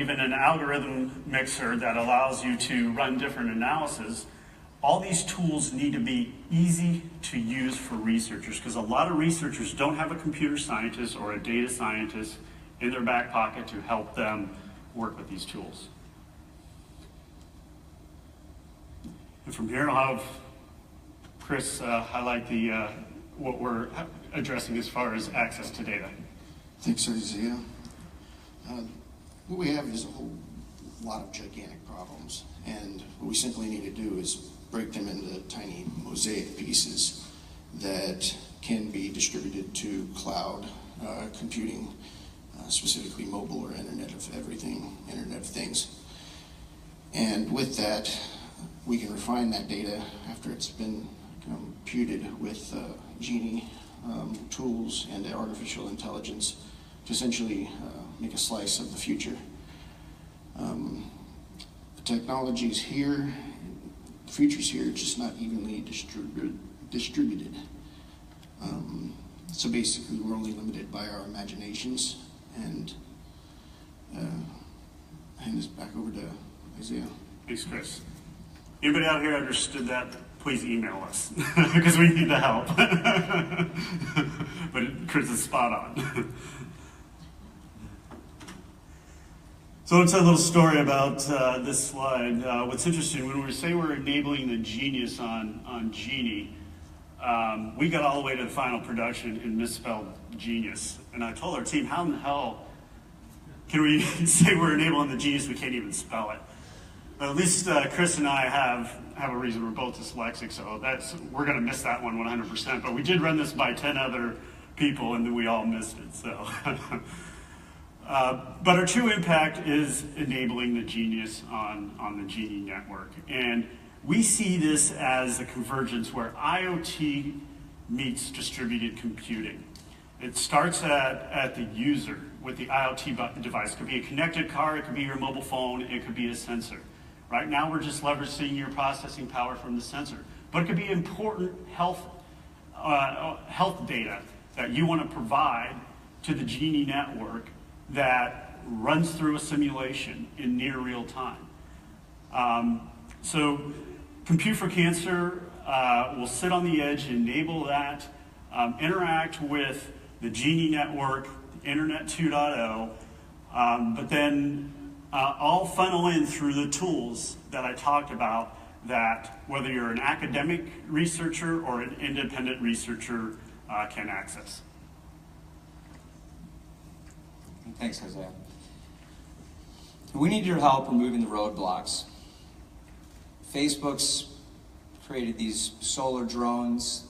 even an algorithm mixer that allows you to run different analysis. All these tools need to be easy to use for researchers, because a lot of researchers don't have a computer scientist or a data scientist in their back pocket to help them work with these tools. And from here, I'll have Chris highlight what we're addressing as far as access to data. Thanks, Isaiah. What we have is a whole lot of gigantic problems, and what we simply need to do is break them into tiny mosaic pieces that can be distributed to cloud computing, specifically mobile or Internet of Everything, Internet of Things. And with that, we can refine that data after it's been computed with Genie tools and artificial intelligence to essentially make a slice of the future. The technology's here, the future's here, just not evenly distributed. So basically, we're only limited by our imaginations, and hand this back over to Isaiah. Thanks, Chris. Anybody out here understood that? Please email us, because we need the help. But Chris is spot on. So let's tell a little story about this slide. What's interesting, when we say we're enabling the genius on Genie, we got all the way to the final production and misspelled genius. And I told our team, how in the hell can we say we're enabling the genius, we can't even spell it? But at least Chris and I have a reason. We're both dyslexic, so we're going to miss that one 100%. But we did run this by 10 other people, and then we all missed it. So, but our true impact is enabling the genius on the Genie network, and we see this as a convergence where IoT meets distributed computing. It starts at the user with the IoT device. It could be a connected car, it could be your mobile phone, it could be a sensor. Right now, we're just leveraging your processing power from the sensor. But it could be important health data that you want to provide to the Genie network that runs through a simulation in near real time. So Compute for Cancer will sit on the edge, enable that, interact with the Genie network, Internet 2.0, but then all funnel in through the tools that I talked about, that whether you're an academic researcher or an independent researcher can access. Thanks, Isaiah. We need your help removing the roadblocks. Facebook's created these solar drones.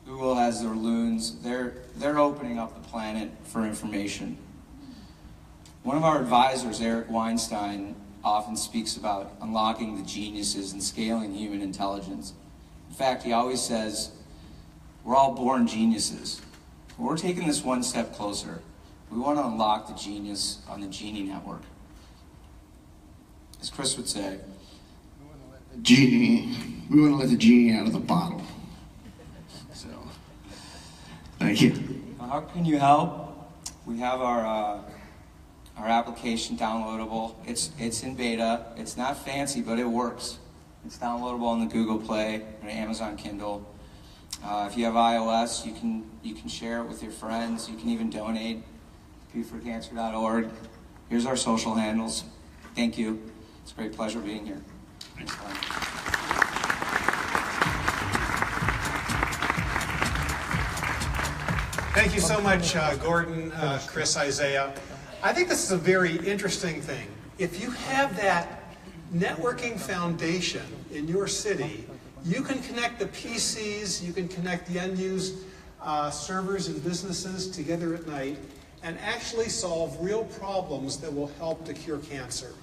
Google has their loons. They're opening up the planet for information. One of our advisors, Eric Weinstein, often speaks about unlocking the geniuses and scaling human intelligence. In fact, he always says, we're all born geniuses. We're taking this one step closer. We want to unlock the genius on the Genie network. As Chris would say, we want to let the genie out of the bottle. So, thank you. How can you help? We have our application downloadable. It's in beta. It's not fancy, but it works. It's downloadable on the Google Play and Amazon Kindle. If you have iOS, you can share it with your friends. You can even donate. ComputeForCancer.org. Here's our social handles. Thank you. It's a great pleasure being here. Thanks. Thank you so much, Gordon, Chris, Isaiah. I think this is a very interesting thing. If you have that networking foundation in your city, you can connect the PCs, you can connect the unused servers and businesses together at night and actually solve real problems that will help to cure cancer.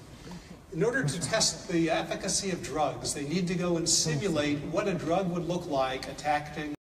In order to test the efficacy of drugs, they need to go and simulate what a drug would look like attacking